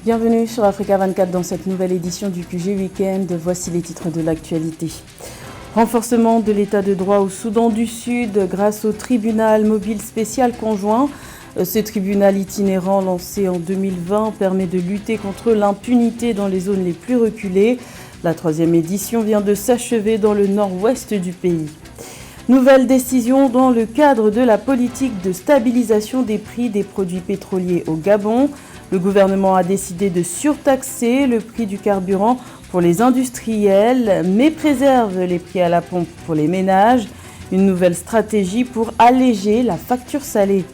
Bienvenue sur Africa 24 dans cette nouvelle édition du QG Week-end. Voici les titres de l'actualité. Renforcement de l'état de droit au Soudan du Sud grâce au tribunal mobile spécial conjoint. Ce tribunal itinérant lancé en 2020 permet de lutter contre l'impunité dans les zones les plus reculées. La 3e édition vient de s'achever dans le nord-ouest du pays. Nouvelle décision dans le cadre de la politique de stabilisation des prix des produits pétroliers au Gabon. Le gouvernement a décidé de surtaxer le prix du carburant pour les industriels, mais préserve les prix à la pompe pour les ménages. Une nouvelle stratégie pour alléger la facture salée.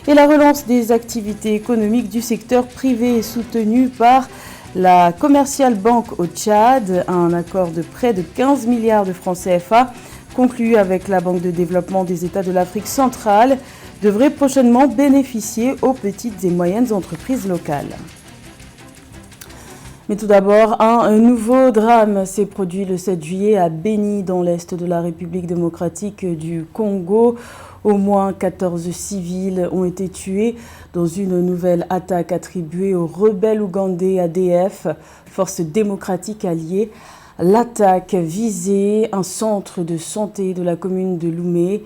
Et la relance des activités économiques du secteur privé est soutenue par la Commercial Bank au Tchad. Un accord de près de 15 milliards de francs CFA conclu avec la Banque de développement des États de l'Afrique centrale devrait prochainement bénéficier aux petites et moyennes entreprises locales. Mais tout d'abord, un nouveau drame s'est produit le 7 juillet à Beni, dans l'est de la République démocratique du Congo. Au moins 14 civils ont été tués dans une nouvelle attaque attribuée aux rebelles ougandais ADF, force démocratique alliée. L'attaque visait un centre de santé de la commune de Loumé.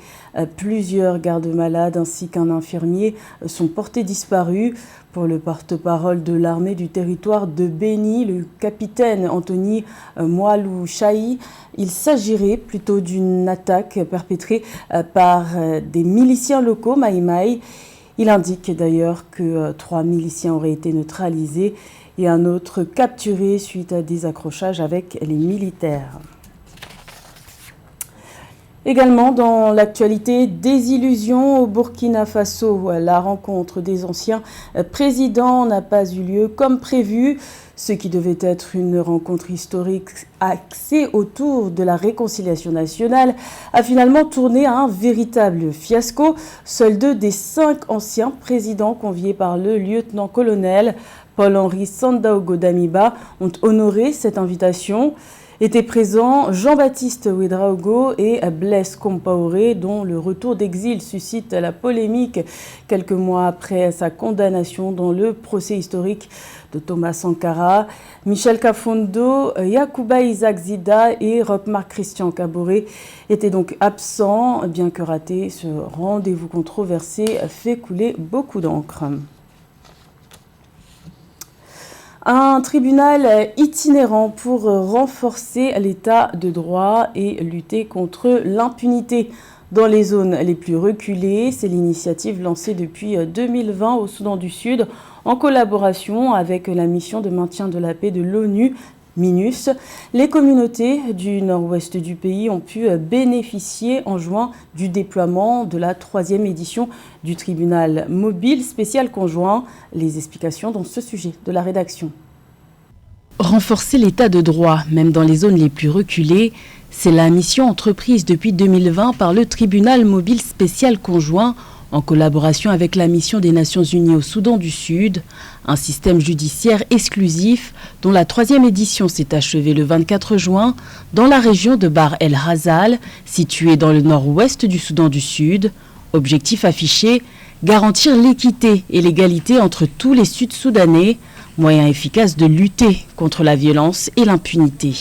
Plusieurs gardes-malades ainsi qu'un infirmier sont portés disparus. Pour le porte-parole de l'armée du territoire de Beni, le capitaine Anthony Moalou Chahi, il s'agirait plutôt d'une attaque perpétrée par des miliciens locaux Maïmaï. Il indique d'ailleurs que 3 miliciens auraient été neutralisés et un autre capturé suite à des accrochages avec les militaires. Également dans l'actualité, désillusion au Burkina Faso. La rencontre des anciens présidents n'a pas eu lieu comme prévu. Ce qui devait être une rencontre historique axée autour de la réconciliation nationale a finalement tourné à un véritable fiasco. Seuls 2 des 5 anciens présidents conviés par le lieutenant-colonel Paul-Henri Sandaogo Damiba ont honoré cette invitation. Étaient présents Jean-Baptiste Ouedraogo et Blaise Compaoré, dont le retour d'exil suscite la polémique quelques mois après sa condamnation dans le procès historique de Thomas Sankara. Michel Kafondo, Yacouba Isaac Zida et Roch-Marc Christian Kaboré étaient donc absents, bien que raté. Ce rendez-vous controversé fait couler beaucoup d'encre. Un tribunal itinérant pour renforcer l'état de droit et lutter contre l'impunité dans les zones les plus reculées. C'est l'initiative lancée depuis 2020 au Soudan du Sud en collaboration avec la mission de maintien de la paix de l'ONU, MINUS. Les communautés du nord-ouest du pays ont pu bénéficier en juin du déploiement de la 3e édition du tribunal mobile spécial conjoint. Les explications dans ce sujet de la rédaction. Renforcer l'état de droit, même dans les zones les plus reculées, c'est la mission entreprise depuis 2020 par le tribunal mobile spécial conjoint en collaboration avec la mission des Nations Unies au Soudan du Sud, un système judiciaire exclusif dont la 3e édition s'est achevée le 24 juin dans la région de Bahr el Ghazal, située dans le nord-ouest du Soudan du Sud. Objectif affiché, garantir l'équité et l'égalité entre tous les Sud-Soudanais, moyen efficace de lutter contre la violence et l'impunité.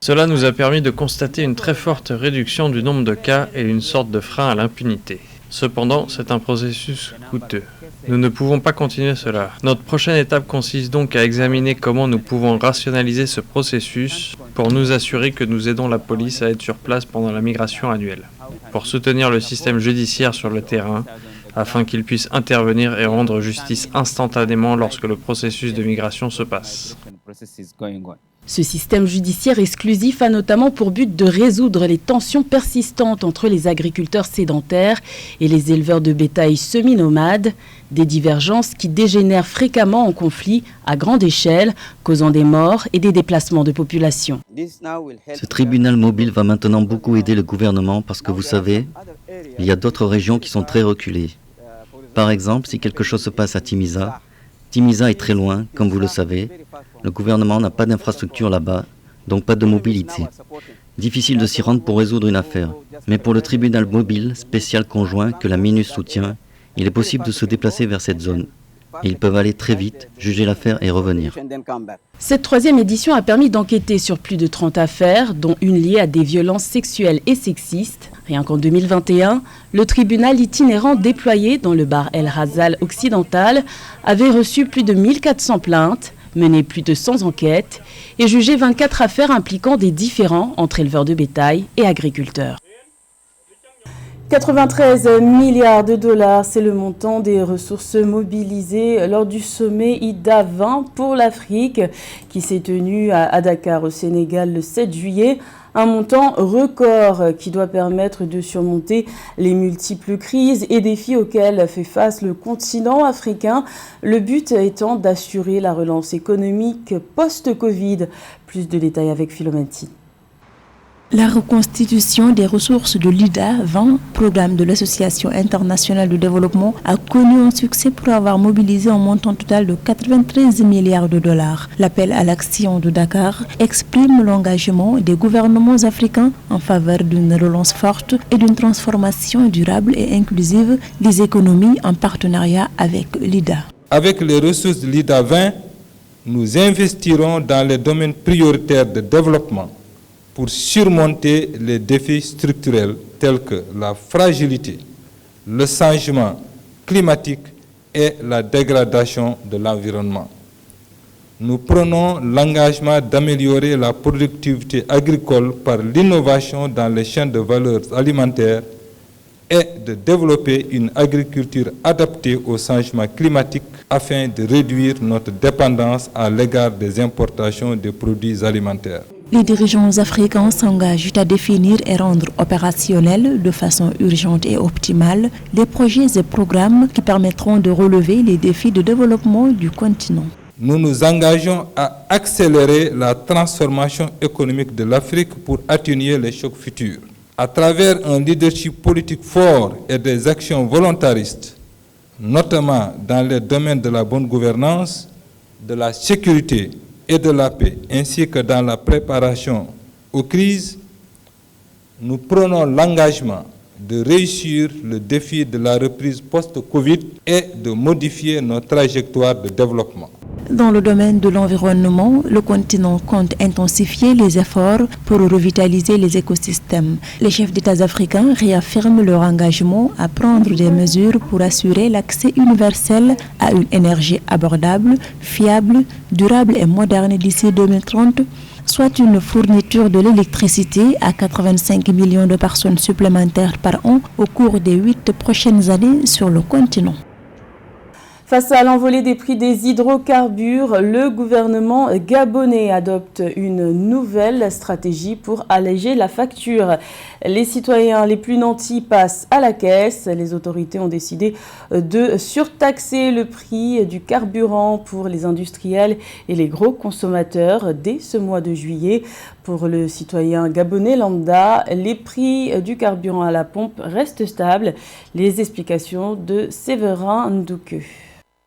Cela nous a permis de constater une très forte réduction du nombre de cas et une sorte de frein à l'impunité. Cependant, c'est un processus coûteux. Nous ne pouvons pas continuer cela. Notre prochaine étape consiste donc à examiner comment nous pouvons rationaliser ce processus pour nous assurer que nous aidons la police à être sur place pendant la migration annuelle, pour soutenir le système judiciaire sur le terrain, afin qu'il puisse intervenir et rendre justice instantanément lorsque le processus de migration se passe. Ce système judiciaire exclusif a notamment pour but de résoudre les tensions persistantes entre les agriculteurs sédentaires et les éleveurs de bétail semi-nomades, des divergences qui dégénèrent fréquemment en conflits à grande échelle, causant des morts et des déplacements de population. Ce tribunal mobile va maintenant beaucoup aider le gouvernement parce que vous savez, il y a d'autres régions qui sont très reculées. Par exemple, si quelque chose se passe à Timiza est très loin, comme vous le savez. Le gouvernement n'a pas d'infrastructure là-bas, donc pas de mobilité. Difficile de s'y rendre pour résoudre une affaire. Mais pour le tribunal mobile spécial conjoint que la MINUS soutient, il est possible de se déplacer vers cette zone. et ils peuvent aller très vite, juger l'affaire et revenir. Cette 3e édition a permis d'enquêter sur plus de 30 affaires, dont une liée à des violences sexuelles et sexistes. Rien qu'en 2021, le tribunal itinérant déployé dans le Bahr El Ghazal occidental avait reçu plus de 1400 plaintes, mené plus de 100 enquêtes et jugé 24 affaires impliquant des différends entre éleveurs de bétail et agriculteurs. 93 milliards de dollars, c'est le montant des ressources mobilisées lors du sommet IDA 20 pour l'Afrique qui s'est tenu à Dakar au Sénégal le 7 juillet. Un montant record qui doit permettre de surmonter les multiples crises et défis auxquels fait face le continent africain. Le but étant d'assurer la relance économique post-Covid. Plus de détails avec Philomène. La reconstitution des ressources de l'IDA 20, programme de l'Association internationale de développement, a connu un succès pour avoir mobilisé un montant total de 93 milliards de dollars. L'appel à l'action de Dakar exprime l'engagement des gouvernements africains en faveur d'une relance forte et d'une transformation durable et inclusive des économies en partenariat avec l'IDA. Avec les ressources de l'IDA 20, nous investirons dans les domaines prioritaires de développement pour surmonter les défis structurels tels que la fragilité, le changement climatique et la dégradation de l'environnement. Nous prenons l'engagement d'améliorer la productivité agricole par l'innovation dans les chaînes de valeur alimentaire et de développer une agriculture adaptée au changement climatique afin de réduire notre dépendance à l'égard des importations de produits alimentaires. Les dirigeants africains s'engagent à définir et rendre opérationnels de façon urgente et optimale les projets et programmes qui permettront de relever les défis de développement du continent. Nous nous engageons à accélérer la transformation économique de l'Afrique pour atténuer les chocs futurs. À travers un leadership politique fort et des actions volontaristes, notamment dans les domaines de la bonne gouvernance, de la sécurité et de la paix, ainsi que dans la préparation aux crises, nous prenons l'engagement de réussir le défi de la reprise post-Covid et de modifier notre trajectoire de développement. Dans le domaine de l'environnement, le continent compte intensifier les efforts pour revitaliser les écosystèmes. Les chefs d'État africains réaffirment leur engagement à prendre des mesures pour assurer l'accès universel à une énergie abordable, fiable, durable et moderne d'ici 2030, soit une fourniture de l'électricité à 85 millions de personnes supplémentaires par an au cours des 8 prochaines années sur le continent. Face à l'envolée des prix des hydrocarbures, le gouvernement gabonais adopte une nouvelle stratégie pour alléger la facture. Les citoyens les plus nantis passent à la caisse. Les autorités ont décidé de surtaxer le prix du carburant pour les industriels et les gros consommateurs dès ce mois de juillet. Pour le citoyen gabonais lambda, les prix du carburant à la pompe restent stables. Les explications de Séverin Ndouke.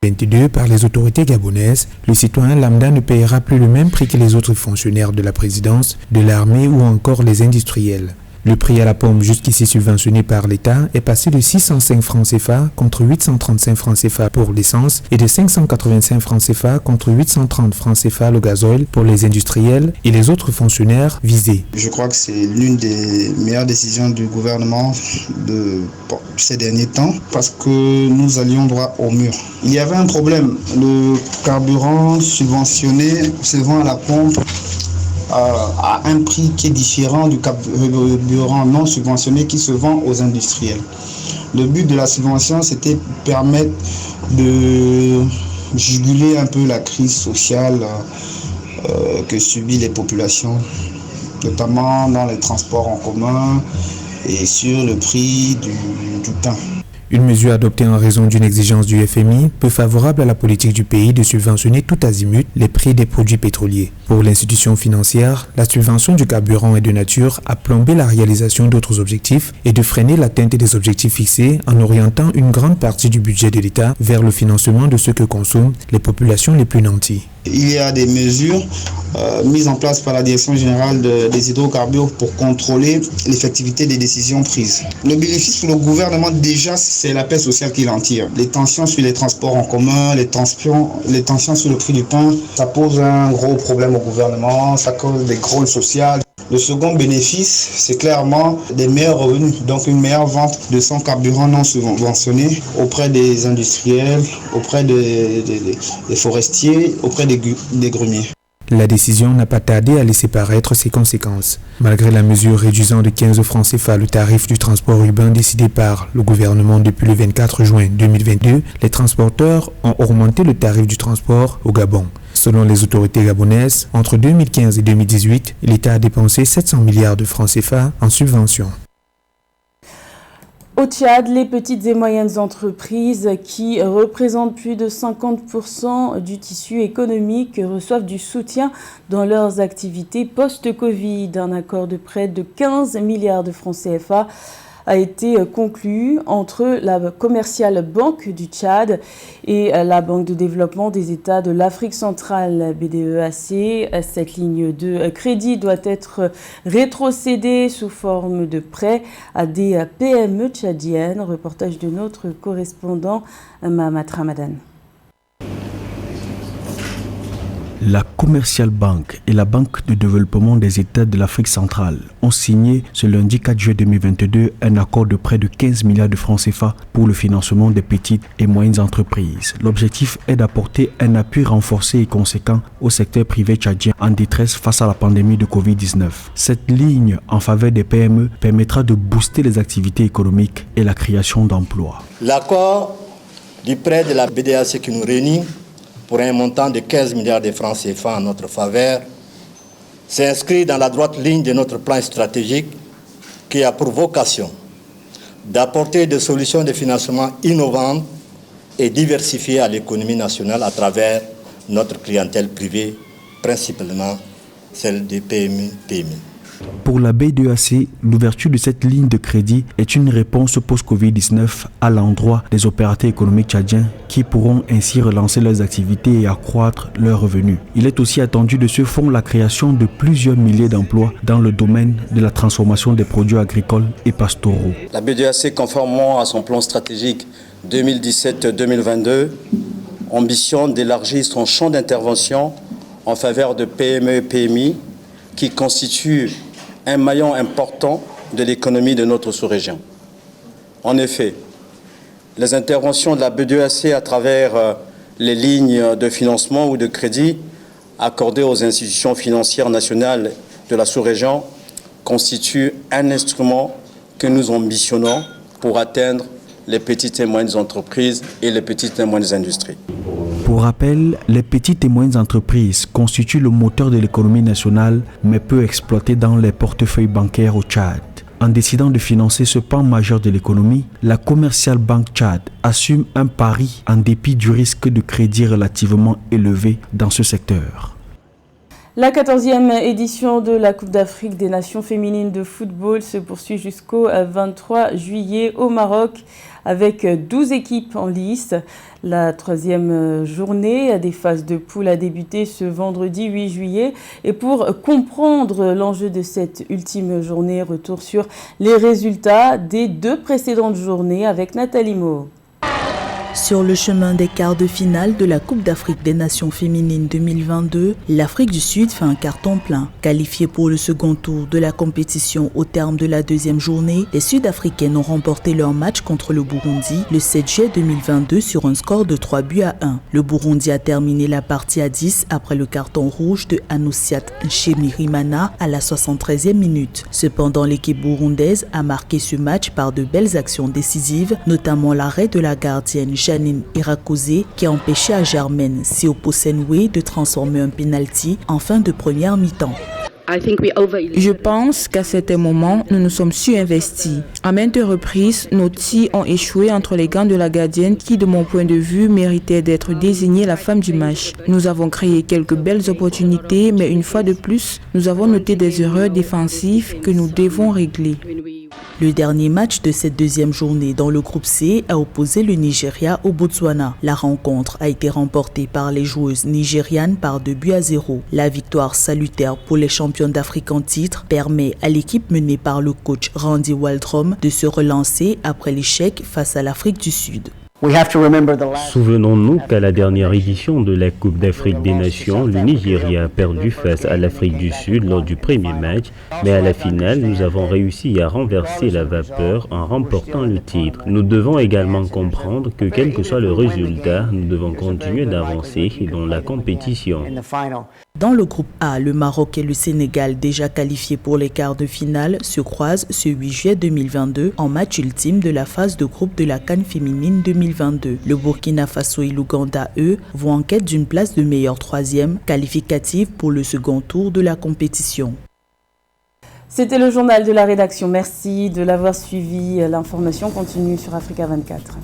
22 par les autorités gabonaises, le citoyen lambda ne payera plus le même prix que les autres fonctionnaires de la présidence, de l'armée ou encore les industriels. Le prix à la pompe jusqu'ici subventionné par l'État est passé de 605 francs CFA contre 835 francs CFA pour l'essence et de 585 francs CFA contre 830 francs CFA le gasoil pour les industriels et les autres fonctionnaires visés. Je crois que c'est l'une des meilleures décisions du gouvernement de ces derniers temps parce que nous allions droit au mur. Il y avait un problème. Le carburant subventionné se vend à la pompe à un prix qui est différent du carburant non subventionné qui se vend aux industriels. Le but de la subvention, c'était permettre de juguler un peu la crise sociale que subissent les populations, notamment dans les transports en commun et sur le prix du pain. Une mesure adoptée en raison d'une exigence du FMI, peu favorable à la politique du pays de subventionner tout azimut les prix des produits pétroliers. Pour l'institution financière, la subvention du carburant est de nature à plomber la réalisation d'autres objectifs et de freiner l'atteinte des objectifs fixés en orientant une grande partie du budget de l'État vers le financement de ce que consomment les populations les plus nanties. Il y a des mesures mises en place par la Direction générale des hydrocarbures pour contrôler l'effectivité des décisions prises. Le bénéfice pour le gouvernement, déjà, c'est la paix sociale qu'il en tire. Les tensions sur les transports en commun, les tensions sur le prix du pain, ça pose un gros problème au gouvernement, ça cause des grolles sociales. Le second bénéfice, c'est clairement des meilleurs revenus, donc une meilleure vente de son carburant non subventionné auprès des industriels, auprès des forestiers, auprès des grumiers. La décision n'a pas tardé à laisser paraître ses conséquences. Malgré la mesure réduisant de 15 francs CFA le tarif du transport urbain décidé par le gouvernement depuis le 24 juin 2022, les transporteurs ont augmenté le tarif du transport au Gabon. Selon les autorités gabonaises, entre 2015 et 2018, l'État a dépensé 700 milliards de francs CFA en subventions. Au Tchad, les petites et moyennes entreprises qui représentent plus de 50% du tissu économique reçoivent du soutien dans leurs activités post-Covid. Un accord de près de 15 milliards de francs CFA a été conclu entre la commerciale Banque du Tchad et la Banque de développement des États de l'Afrique centrale, BDEAC. Cette ligne de crédit doit être rétrocédée sous forme de prêt à des PME tchadiennes. Reportage de notre correspondant Mahamat Ramadan. La Commercial Bank et la Banque de développement des États de l'Afrique centrale ont signé ce lundi 4 juillet 2022 un accord de près de 15 milliards de francs CFA pour le financement des petites et moyennes entreprises. L'objectif est d'apporter un appui renforcé et conséquent au secteur privé tchadien en détresse face à la pandémie de Covid-19. Cette ligne en faveur des PME permettra de booster les activités économiques et la création d'emplois. L'accord du prêt de la BDAC qui nous réunit pour un montant de 15 milliards de francs CFA en notre faveur, s'inscrit dans la droite ligne de notre plan stratégique qui a pour vocation d'apporter des solutions de financement innovantes et diversifiées à l'économie nationale à travers notre clientèle privée, principalement celle des PME-PMI. Pour la BDEAC, l'ouverture de cette ligne de crédit est une réponse post-Covid-19 à l'endroit des opérateurs économiques tchadiens qui pourront ainsi relancer leurs activités et accroître leurs revenus. Il est aussi attendu de ce fonds la création de plusieurs milliers d'emplois dans le domaine de la transformation des produits agricoles et pastoraux. La BDEAC, conformément à son plan stratégique 2017-2022, ambitionne d'élargir son champ d'intervention en faveur de PME et PMI qui constituent un maillon important de l'économie de notre sous-région. En effet, les interventions de la BDEAC à travers les lignes de financement ou de crédit accordées aux institutions financières nationales de la sous-région constituent un instrument que nous ambitionnons pour atteindre les petites et moyennes entreprises et les petites et moyennes industries. Pour rappel, les petites et moyennes entreprises constituent le moteur de l'économie nationale, mais peu exploitées dans les portefeuilles bancaires au Tchad. En décidant de financer ce pan majeur de l'économie, la Commercial Bank Tchad assume un pari en dépit du risque de crédit relativement élevé dans ce secteur. La 14e édition de la Coupe d'Afrique des Nations féminines de football se poursuit jusqu'au 23 juillet au Maroc avec 12 équipes en lice. La 3e journée des phases de poule a débuté ce vendredi 8 juillet. Et pour comprendre l'enjeu de cette ultime journée, retour sur les résultats des 2 précédentes journées avec Nathalie Mo. Sur le chemin des quarts de finale de la Coupe d'Afrique des Nations féminines 2022, l'Afrique du Sud fait un carton plein. Qualifiée pour le second tour de la compétition au terme de la 2e journée, les Sud-Africaines ont remporté leur match contre le Burundi le 7 juillet 2022 sur un score de 3-1. Le Burundi a terminé la partie à 10 après le carton rouge de Anousiat Nshimirimana à la 73e minute. Cependant, l'équipe burundaise a marqué ce match par de belles actions décisives, notamment l'arrêt de la gardienne Janine Irakoze qui a empêché à Germaine Sioposenwe de transformer un penalty en fin de première mi-temps. Je pense qu'à certains moments, nous nous sommes su-investis. À maintes reprises, nos tirs ont échoué entre les gants de la gardienne qui, de mon point de vue, méritait d'être désignée la femme du match. Nous avons créé quelques belles opportunités, mais une fois de plus, nous avons noté des erreurs défensives que nous devons régler. Le dernier match de cette deuxième journée dans le groupe C a opposé le Nigeria au Botswana. La rencontre a été remportée par les joueuses nigérianes par 2-0. La victoire salutaire pour les champions d'Afrique en titre permet à l'équipe menée par le coach Randy Waldrom de se relancer après l'échec face à l'Afrique du Sud. Souvenons-nous qu'à la dernière édition de la Coupe d'Afrique des Nations, le Nigeria a perdu face à l'Afrique du Sud lors du premier match, mais à la finale, nous avons réussi à renverser la vapeur en remportant le titre. Nous devons également comprendre que quel que soit le résultat, nous devons continuer d'avancer dans la compétition. Dans le groupe A, le Maroc et le Sénégal, déjà qualifiés pour les quarts de finale, se croisent ce 8 juillet 2022 en match ultime de la phase de groupe de la CAN féminine 2022. Le Burkina Faso et l'Ouganda, eux, vont en quête d'une place de meilleure troisième, qualificative pour le second tour de la compétition. C'était le journal de la rédaction. Merci de l'avoir suivi. L'information continue sur Africa 24.